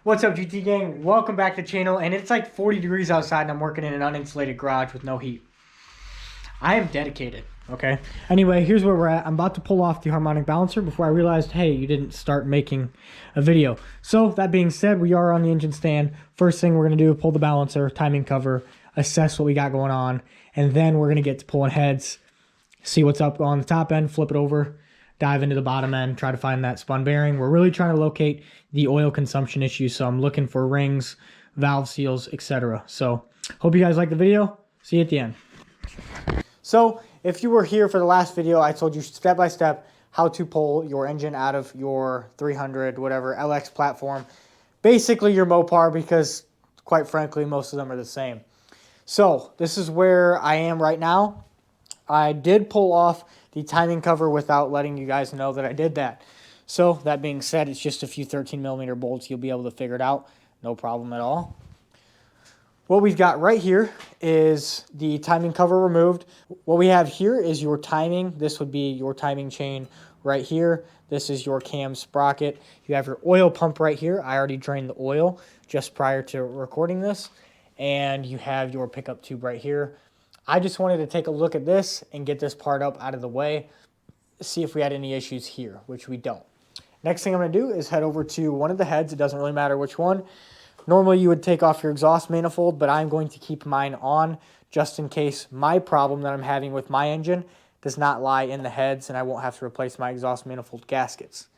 What's up, GT gang? Welcome back to the channel. And it's like 40 degrees outside and I'm working in an uninsulated garage with no heat. I am dedicated, okay? Anyway, here's where we're at. I'm about to pull off the harmonic balancer before I realized, hey, you didn't start making a video. So that being said, we are on the engine stand. First thing we're gonna do, pull the balancer, timing cover, assess what we got going on, and then we're gonna get to pulling heads, see what's up on the top end, flip it over, dive into the bottom end, try to find that spun bearing. We're really trying to locate the oil consumption issue, so I'm looking for rings, valve seals, etc. So hope you guys like the video. See you at the end. So if you were here for the last video, I told you step by step how to pull your engine out of your 300 whatever LX platform, basically your Mopar, because quite frankly most of them are the same. So this is where I am right now. I did pull off the timing cover without letting you guys know that I did that. So that being said, it's just a few 13mm bolts. You'll be able to figure it out. No problem at all. What we've got right here is the timing cover removed. What we have here is your timing. This would be your timing chain right here. This is your cam sprocket. You have your oil pump right here. I already drained the oil just prior to recording this. And you have your pickup tube right here. I just wanted to take a look at this and get this part up out of the way, see if we had any issues here, which we don't. Next thing I'm going to do is head over to one of the heads. It doesn't really matter which one. Normally you would take off your exhaust manifold, but I'm going to keep mine on just in case my problem that I'm having with my engine does not lie in the heads and I won't have to replace my exhaust manifold gaskets.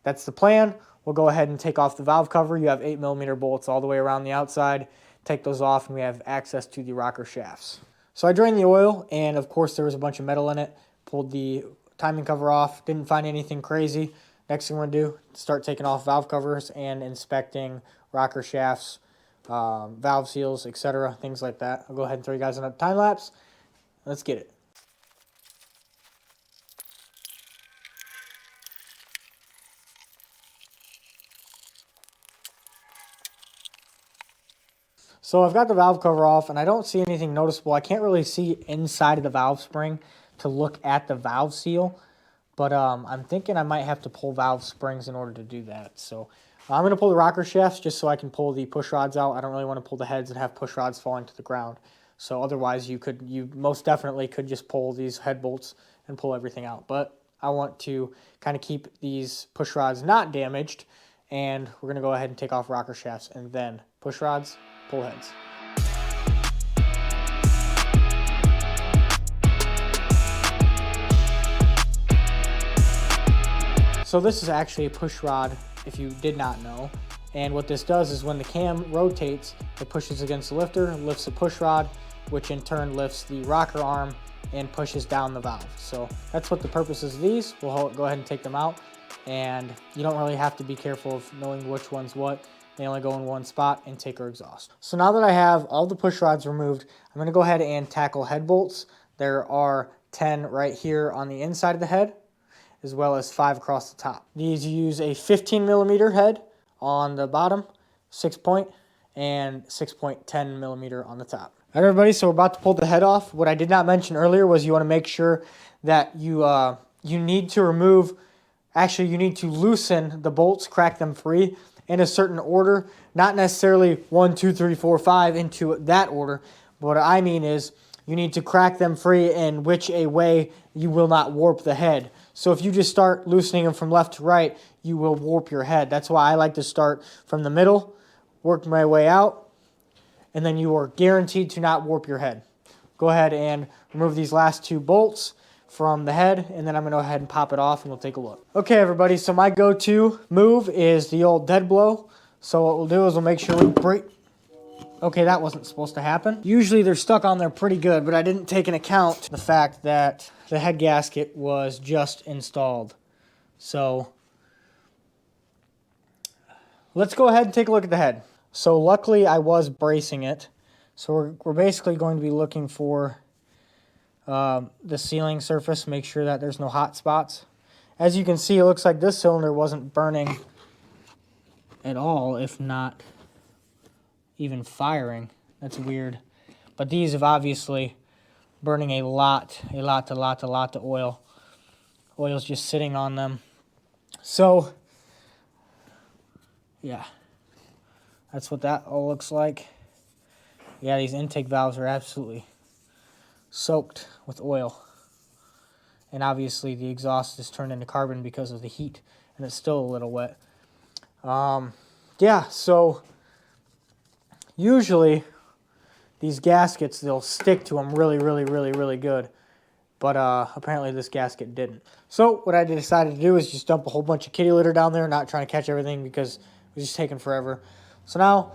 That's the plan. We'll go ahead and take off the valve cover. You have 8mm bolts all the way around the outside. Take those off and we have access to the rocker shafts. So I drained the oil, and of course there was a bunch of metal in it. Pulled the timing cover off, didn't find anything crazy. Next thing we're going to do, start taking off valve covers and inspecting rocker shafts, valve seals, etc., things like that. I'll go ahead and throw you guys on a time lapse. Let's get it. So I've got the valve cover off, and I don't see anything noticeable. I can't really see inside of the valve spring to look at the valve seal, but I'm thinking I might have to pull valve springs in order to do that. So I'm going to pull the rocker shafts just so I can pull the push rods out. I don't really want to pull the heads and have push rods falling to the ground. So otherwise you most definitely could just pull these head bolts and pull everything out. But I want to kind of keep these push rods not damaged, and we're going to go ahead and take off rocker shafts and then push rods, pull heads. So this is actually a push rod, if you did not know. And what this does is when the cam rotates, it pushes against the lifter, lifts the push rod, which in turn lifts the rocker arm and pushes down the valve. So that's what the purpose is of these. We'll go ahead and take them out. And you don't really have to be careful of knowing which one's what. They only go in one spot, intake or exhaust. So now that I have all the push rods removed, I'm going to go ahead and tackle head bolts. There are 10 right here on the inside of the head, as well as 5 across the top. These use a 15mm head on the bottom, 6-point, and 6.10mm on the top. All right, everybody, so we're about to pull the head off. What I did not mention earlier was you want to make sure that you need to remove, actually you need to loosen the bolts, crack them free in a certain order, not necessarily 1, 2, 3, 4, 5 into that order. But what I mean is you need to crack them free in which a way you will not warp the head. So if you just start loosening them from left to right, you will warp your head. That's why I like to start from the middle, work my way out, and then you are guaranteed to not warp your head. Go ahead and remove these last 2 bolts from the head, and then I'm going to go ahead and pop it off and we'll take a look. Okay, everybody, so my go-to move is the old dead blow. So what we'll do is we'll make sure we break. Okay, that wasn't supposed to happen. Usually they're stuck on there pretty good, but I didn't take into account the fact that the head gasket was just installed. So let's go ahead and take a look at the head. So luckily I was bracing it. So we're basically going to be looking for the sealing surface, make sure that there's no hot spots. As you can see, it looks like this cylinder wasn't burning at all, if not even firing. That's weird. But these have obviously burning a lot of oil. Oil's just sitting on them. So, yeah. That's what that all looks like. Yeah, these intake valves are absolutely soaked with oil. And obviously the exhaust is turned into carbon because of the heat, and it's still a little wet. Yeah, so usually these gaskets, they'll stick to them really good. But apparently this gasket didn't. So what I decided to do is just dump a whole bunch of kitty litter down there, not trying to catch everything because it was just taking forever. So now,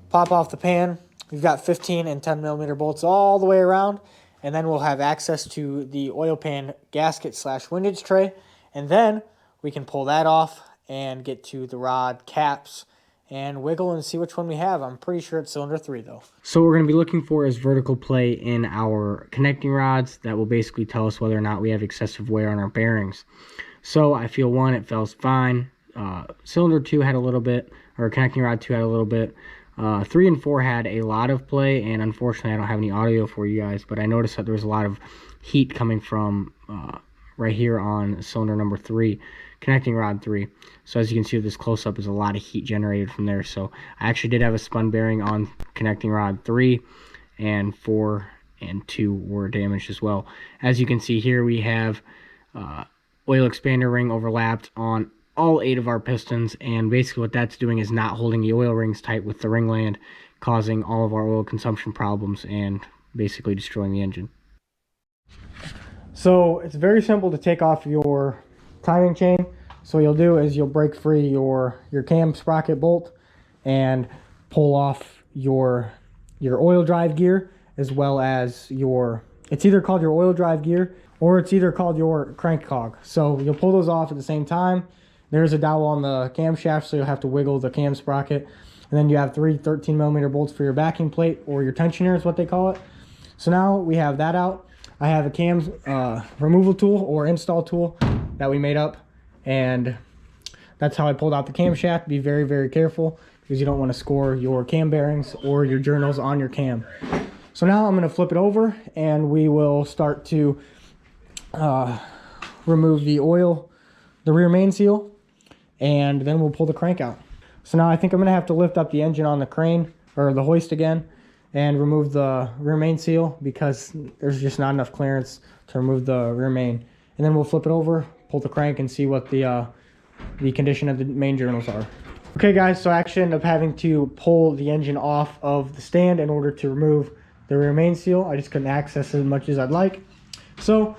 pop off the pan. We've got 15 and 10 millimeter bolts all the way around. And then we'll have access to the oil pan gasket / windage tray. And then we can pull that off and get to the rod caps and wiggle and see which one we have. I'm pretty sure it's cylinder 3 though. So what we're going to be looking for is vertical play in our connecting rods. That will basically tell us whether or not we have excessive wear on our bearings. So I feel 1, it feels fine. Cylinder 2 had a little bit, or connecting rod 2 had a little bit. 3 and 4 had a lot of play, and unfortunately I don't have any audio for you guys, but I noticed that there was a lot of heat coming from right here on cylinder number 3, connecting rod 3. So as you can see with this close-up, is a lot of heat generated from there. So I actually did have a spun bearing on connecting rod 3, and 4 and 2 were damaged as well. As you can see here, we have oil expander ring overlapped on all 8 of our pistons, and basically what that's doing is not holding the oil rings tight with the ringland, causing all of our oil consumption problems and basically destroying the engine. So it's very simple to take off your timing chain. So what you'll do is you'll break free your cam sprocket bolt and pull off your oil drive gear, as well as it's either called your oil drive gear or it's either called your crank cog. So you'll pull those off at the same time. There's a dowel on the camshaft, so you'll have to wiggle the cam sprocket. And then you have 3 13 millimeter bolts for your backing plate, or your tensioner is what they call it. So now we have that out. I have a cam removal tool or install tool that we made up, and that's how I pulled out the camshaft. Be very careful, because you don't want to score your cam bearings or your journals on your cam. So now I'm going to flip it over, and we will start to remove the rear main seal, and then we'll pull the crank out. So now I think I'm going to have to lift up the engine on the crane, or the hoist again, and remove the rear main seal, because there's just not enough clearance to remove the rear main. And then we'll flip it over, pull the crank, and see what the condition of the main journals are. Okay guys, so I actually ended up having to pull the engine off of the stand in order to remove the rear main seal. I just couldn't access it as much as I'd like. So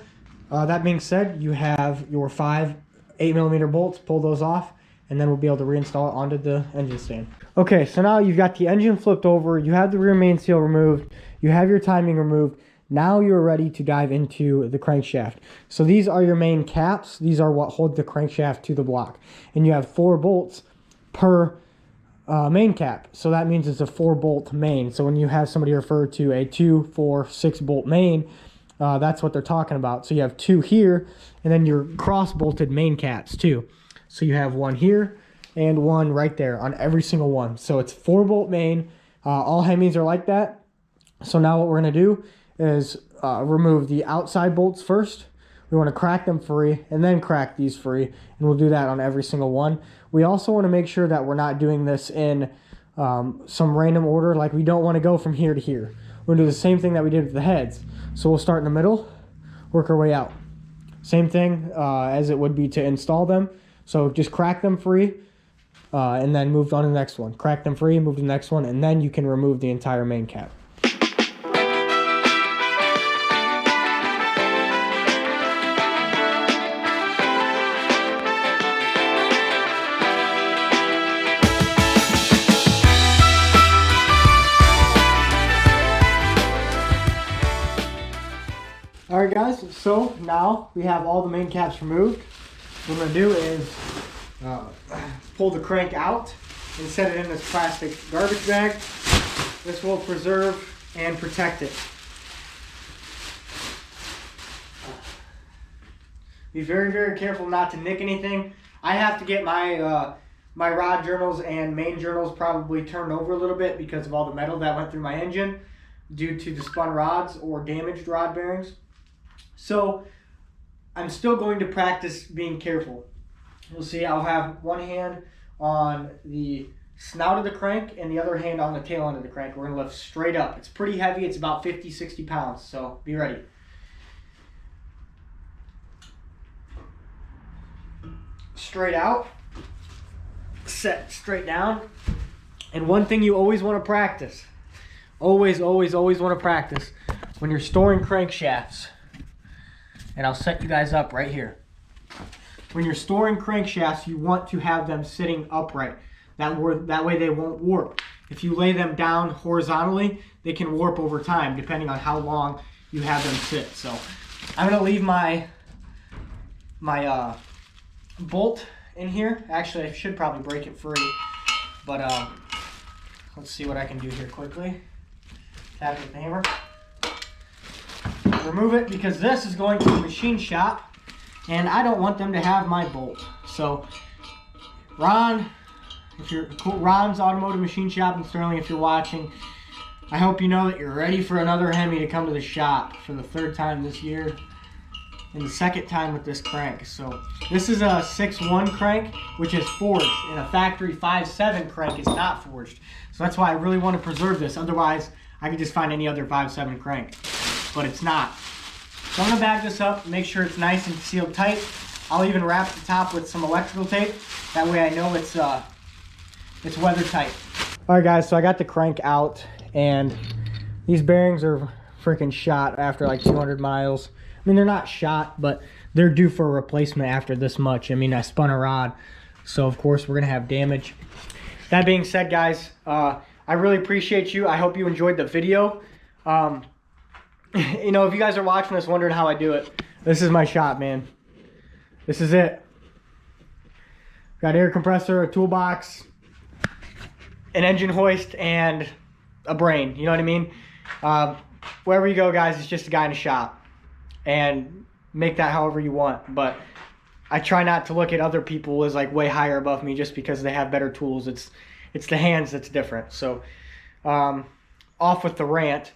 that being said, you have your 5 8 millimeter bolts. Pull those off, and then we'll be able to reinstall it onto the engine stand. Okay, so now you've got the engine flipped over, you have the rear main seal removed, you have your timing removed. Now you're ready to dive into the crankshaft. So these are your main caps. These are what hold the crankshaft to the block. And you have 4 bolts per main cap. So that means it's a 4-bolt main. So when you have somebody refer to a 2, 4, 6 bolt main, that's what they're talking about. So you have 2 here, and then your cross-bolted main caps too. So you have 1 here and 1 right there on every single one. So it's 4-bolt main. All Hemis are like that. So now what we're going to do is remove the outside bolts first. We want to crack them free and then crack these free, and we'll do that on every single one. We also want to make sure that we're not doing this in some random order. Like, we don't want to go from here to here. We're going to do the same thing that we did with the heads. So we'll start in the middle, work our way out. Same thing as it would be to install them. So just crack them free and then move on to the next one. Crack them free, move to the next one, and then you can remove the entire main cap. Alright guys, so now we have all the main caps removed. What I'm going to do is pull the crank out and set it in this plastic garbage bag. This will preserve and protect it. Be very careful not to nick anything. I have to get my my rod journals and main journals probably turned over a little bit because of all the metal that went through my engine due to the spun rods or damaged rod bearings. So I'm still going to practice being careful. You'll see I'll have one hand on the snout of the crank and the other hand on the tail end of the crank. We're gonna lift straight up. It's pretty heavy, it's about 50, 60 pounds, so be ready. Straight out, set straight down. And one thing you always wanna practice, always wanna practice when you're storing crankshafts, and I'll set you guys up right here. When you're storing crankshafts, you want to have them sitting upright. That way they won't warp. If you lay them down horizontally, they can warp over time, depending on how long you have them sit. So I'm gonna leave my bolt in here. Actually, I should probably break it free, but let's see what I can do here quickly. Tap it with the hammer. Remove it because this is going to the machine shop and I don't want them to have my bolt. So Ron, Ron's Automotive Machine Shop in Sterling, if you're watching, I hope you know that you're ready for another Hemi to come to the shop for the 3rd time this year and the 2nd time with this crank. So this is a 6.1 crank, which is forged, and a factory 5.7 crank is not forged. So that's why I really want to preserve this. Otherwise, I could just find any other 5.7 crank, but it's not. So I'm gonna bag this up, make sure it's nice and sealed tight. I'll even wrap the top with some electrical tape. That way I know it's weather tight. All right guys, so I got the crank out and these bearings are freaking shot after like 200 miles. I mean, they're not shot, but they're due for a replacement after this much. I mean, I spun a rod, so of course we're gonna have damage. That being said, guys, I really appreciate you. I hope you enjoyed the video. You know, if you guys are watching this wondering how I do it, this is my shop, man. This is it. Got air compressor, a toolbox, an engine hoist, and a brain. You know what I mean? Wherever you go, guys, it's just a guy in a shop. And make that however you want. But I try not to look at other people as like way higher above me just because they have better tools. It's the hands that's different. So off with the rant.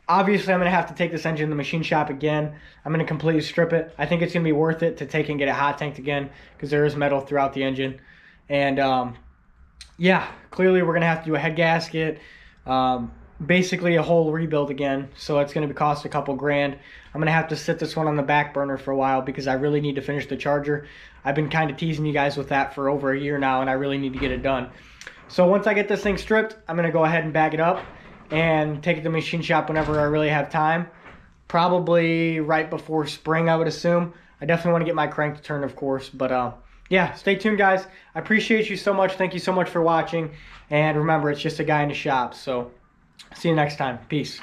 Obviously, I'm going to have to take this engine to the machine shop again. I'm going to completely strip it. I think it's going to be worth it to take and get it hot tanked again because there is metal throughout the engine. And yeah, clearly we're going to have to do a head gasket, basically a whole rebuild again. So it's going to cost a couple grand. I'm going to have to sit this one on the back burner for a while because I really need to finish the charger. I've been kind of teasing you guys with that for over a year now, and I really need to get it done. So once I get this thing stripped, I'm going to go ahead and bag it up and take it to the machine shop whenever I really have time. Probably right before spring, I would assume. I definitely want to get my crank to turn, of course. But yeah, stay tuned, guys. I appreciate you so much. Thank you so much for watching. And remember, it's just a guy in the shop. So see you next time. Peace.